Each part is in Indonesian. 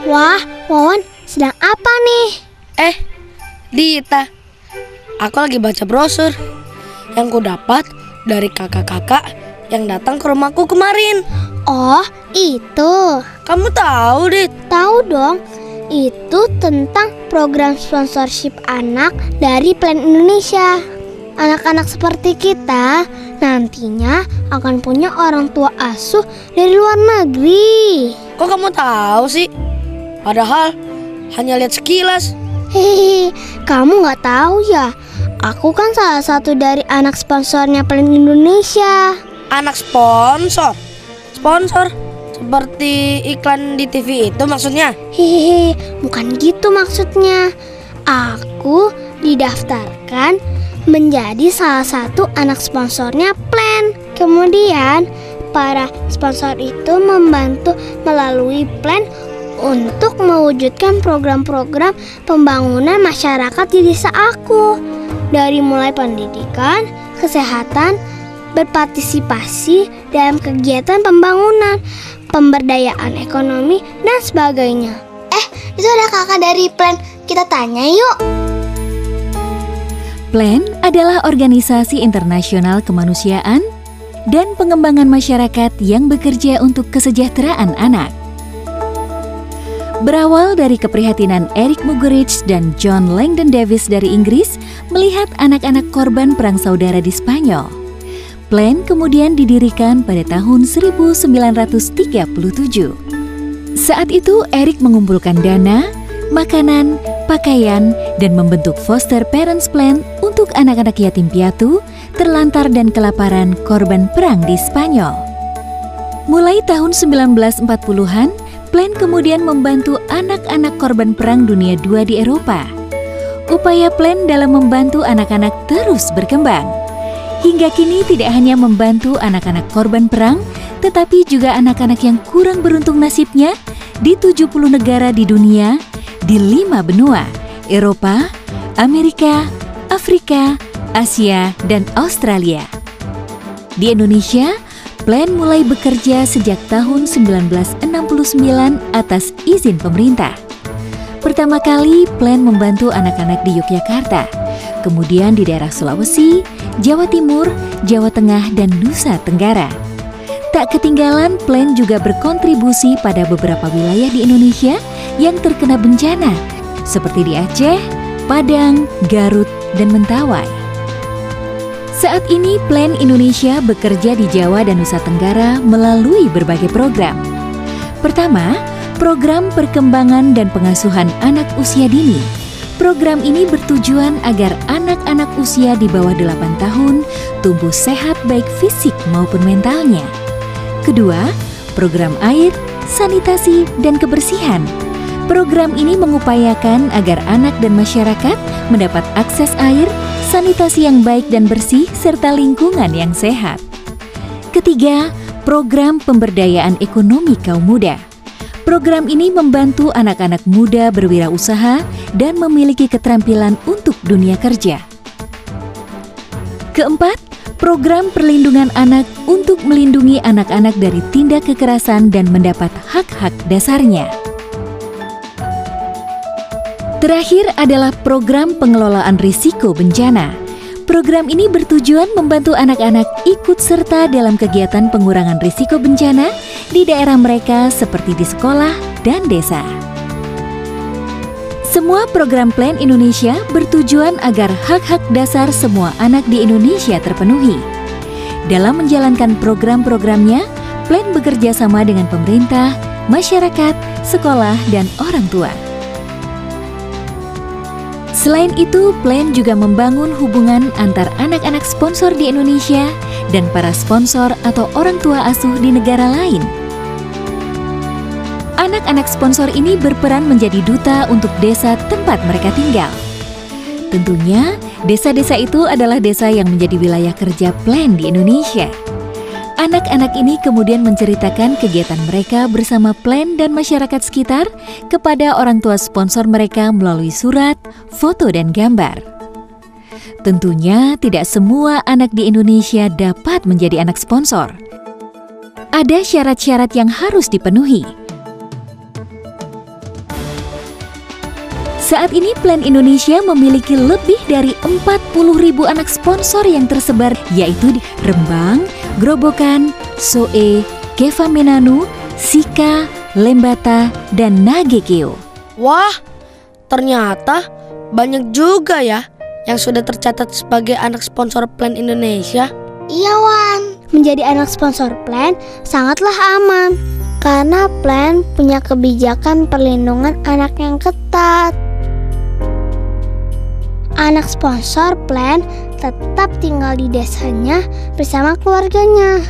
Wah, Wawan sedang apa nih? Dita, aku lagi baca brosur yang ku dapat dari kakak-kakak yang datang ke rumahku kemarin. Oh, itu. Kamu tahu, Dit? Tahu dong. Itu tentang program sponsorship anak dari Plan Indonesia. Anak-anak seperti kita nantinya akan punya orang tua asuh dari luar negeri. Kok kamu tahu sih? Padahal hanya lihat sekilas. Hehehe, kamu nggak tahu ya? Aku kan salah satu dari anak sponsornya Plan Indonesia. Anak sponsor? Sponsor? Seperti iklan di TV itu maksudnya? Hehehe, bukan gitu maksudnya. Aku didaftarkan menjadi salah satu anak sponsornya Plan. Kemudian para sponsor itu membantu melalui Plan untuk mewujudkan program-program pembangunan masyarakat di desa aku. Dari mulai pendidikan, kesehatan, berpartisipasi dalam kegiatan pembangunan, pemberdayaan ekonomi, dan sebagainya. Itu ada kakak dari Plan, kita tanya yuk. Plan adalah organisasi internasional kemanusiaan dan pengembangan masyarakat yang bekerja untuk kesejahteraan anak. Berawal dari keprihatinan Eric Muggeridge dan John Langdon Davis dari Inggris melihat anak-anak korban perang saudara di Spanyol, Plan kemudian didirikan pada tahun 1937. Saat itu Eric mengumpulkan dana, makanan, pakaian, dan membentuk foster parents plan untuk anak-anak yatim piatu, terlantar dan kelaparan korban perang di Spanyol. Mulai tahun 1940-an, Plan kemudian membantu anak-anak korban perang dunia II di Eropa. Upaya Plan dalam membantu anak-anak terus berkembang. Hingga kini tidak hanya membantu anak-anak korban perang, tetapi juga anak-anak yang kurang beruntung nasibnya di 70 negara di dunia, di 5 benua, Eropa, Amerika, Afrika, Asia, dan Australia. Di Indonesia, Plan mulai bekerja sejak tahun 1969 atas izin pemerintah. Pertama kali Plan membantu anak-anak di Yogyakarta, kemudian di daerah Sulawesi, Jawa Timur, Jawa Tengah, dan Nusa Tenggara. Tak ketinggalan, Plan juga berkontribusi pada beberapa wilayah di Indonesia yang terkena bencana, seperti di Aceh, Padang, Garut, dan Mentawai. Saat ini Plan Indonesia bekerja di Jawa dan Nusa Tenggara melalui berbagai program. Pertama, program perkembangan dan pengasuhan anak usia dini. Program ini bertujuan agar anak-anak usia di bawah 8 tahun tumbuh sehat baik fisik maupun mentalnya. Kedua, program air, sanitasi, dan kebersihan. Program ini mengupayakan agar anak dan masyarakat mendapat akses air, sanitasi yang baik dan bersih, serta lingkungan yang sehat. Ketiga, program pemberdayaan ekonomi kaum muda. Program ini membantu anak-anak muda berwirausaha dan memiliki keterampilan untuk dunia kerja. Keempat, program perlindungan anak untuk melindungi anak-anak dari tindak kekerasan dan mendapat hak-hak dasarnya. Terakhir adalah program pengelolaan risiko bencana. Program ini bertujuan membantu anak-anak ikut serta dalam kegiatan pengurangan risiko bencana di daerah mereka seperti di sekolah dan desa. Semua program Plan Indonesia bertujuan agar hak-hak dasar semua anak di Indonesia terpenuhi. Dalam menjalankan program-programnya, Plan bekerja sama dengan pemerintah, masyarakat, sekolah, dan orang tua. Selain itu, Plan juga membangun hubungan antar anak-anak sponsor di Indonesia dan para sponsor atau orang tua asuh di negara lain. Anak-anak sponsor ini berperan menjadi duta untuk desa tempat mereka tinggal. Tentunya, desa-desa itu adalah desa yang menjadi wilayah kerja Plan di Indonesia. Anak-anak ini kemudian menceritakan kegiatan mereka bersama Plan dan masyarakat sekitar kepada orang tua sponsor mereka melalui surat, foto, dan gambar. Tentunya tidak semua anak di Indonesia dapat menjadi anak sponsor. Ada syarat-syarat yang harus dipenuhi. Saat ini Plan Indonesia memiliki lebih dari 40.000 anak sponsor yang tersebar, yaitu di Rembang, Grobogan, Soe, Keva Menanu, Sika, Lembata, dan Nagekeo. Wah, ternyata banyak juga ya yang sudah tercatat sebagai anak sponsor Plan Indonesia. Iya Wan, menjadi anak sponsor Plan sangatlah aman karena Plan punya kebijakan perlindungan anak yang ketat. Anak sponsor Plan tetap tinggal di desanya bersama keluarganya,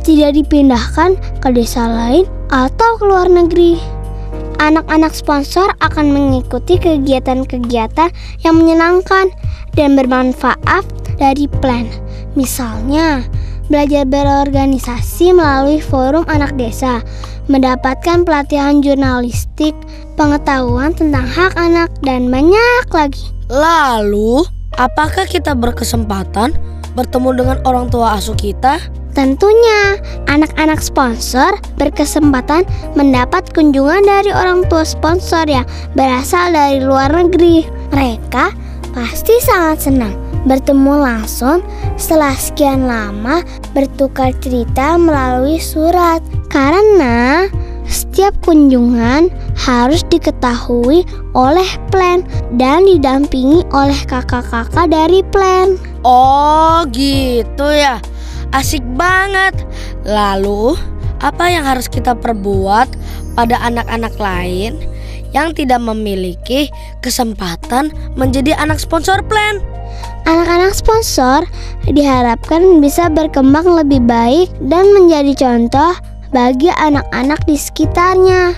tidak dipindahkan ke desa lain atau ke luar negeri. Anak-anak sponsor akan mengikuti kegiatan-kegiatan yang menyenangkan dan bermanfaat dari Plan. Misalnya, belajar berorganisasi melalui forum anak desa, mendapatkan pelatihan jurnalistik, pengetahuan tentang hak anak, dan banyak lagi. Lalu, apakah kita berkesempatan bertemu dengan orang tua asuh kita? Tentunya, anak-anak sponsor berkesempatan mendapat kunjungan dari orang tua sponsor yang berasal dari luar negeri. Mereka pasti sangat senang bertemu langsung setelah sekian lama bertukar cerita melalui surat. Karena setiap kunjungan harus diketahui oleh Plan dan didampingi oleh kakak-kakak dari Plan. Oh gitu ya, asik banget. Lalu apa yang harus kita perbuat pada anak-anak lain yang tidak memiliki kesempatan menjadi anak sponsor Plan? Anak-anak sponsor diharapkan bisa berkembang lebih baik dan menjadi contoh bagi anak-anak di sekitarnya.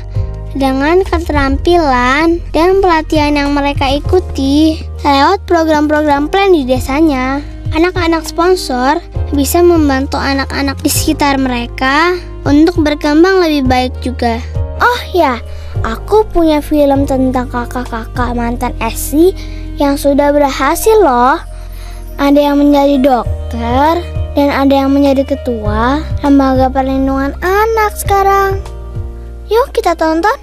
Dengan keterampilan dan pelatihan yang mereka ikuti lewat program-program Plan di desanya, anak-anak sponsor bisa membantu anak-anak di sekitar mereka untuk berkembang lebih baik juga. Oh ya, aku punya film tentang kakak-kakak mantan SI yang sudah berhasil loh. Ada yang menjadi dokter dan ada yang menjadi ketua Lembaga Perlindungan Anak sekarang. Yuk kita tonton.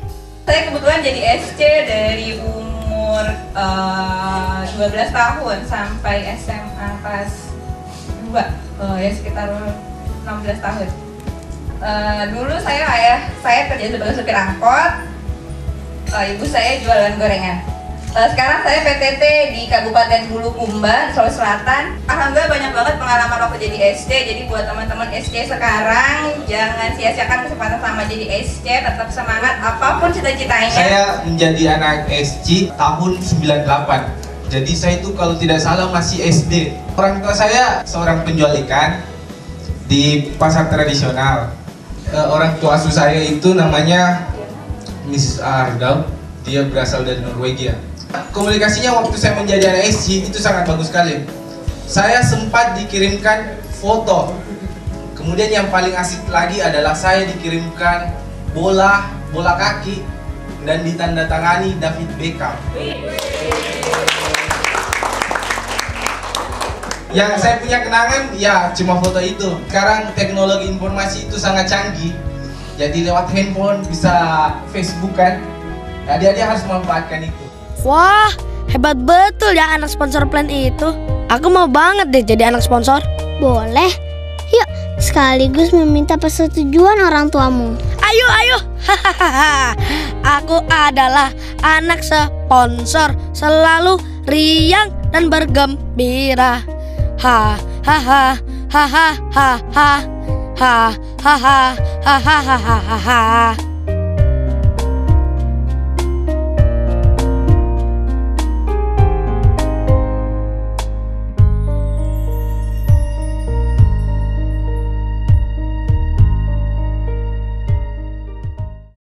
Saya kebetulan jadi SC dari umur 12 tahun sampai SMA kelas 2, ya sekitar 16 tahun. Dulu saya kerja sebagai supir angkot, ibu saya jualan gorengan. Sekarang saya PTT di Kabupaten Bulukumba, Sulawesi Selatan. Alhamdulillah banyak banget pengalaman waktu jadi SC. Jadi buat teman-teman SC sekarang, jangan sia-siakan kesempatan sama jadi SC. Tetap semangat apapun cita-citanya. Saya menjadi anak SC tahun 98. Jadi saya itu kalau tidak salah masih SD. Orang tua saya seorang penjual ikan di pasar tradisional. Orang tua asuh saya itu namanya Miss Ardal. Dia berasal dari Norwegia. Komunikasinya waktu saya menjadi anak SC itu sangat bagus sekali. Saya sempat dikirimkan foto. Kemudian yang paling asik lagi adalah saya dikirimkan bola kaki dan ditandatangani David Beckham. Yang saya punya kenangan ya cuma foto itu. Sekarang teknologi informasi itu sangat canggih. Jadi lewat handphone bisa Facebook kan. Adik-adik harus memanfaatkan itu. Wah, hebat betul ya anak sponsor Plan itu. Aku mau banget deh jadi anak sponsor. Boleh. Yuk, sekaligus meminta persetujuan orang tuamu. Ayo. Hahaha. Aku adalah anak sponsor, selalu riang dan bergembira. Hahaha. Hahaha. Hahaha. Hahaha.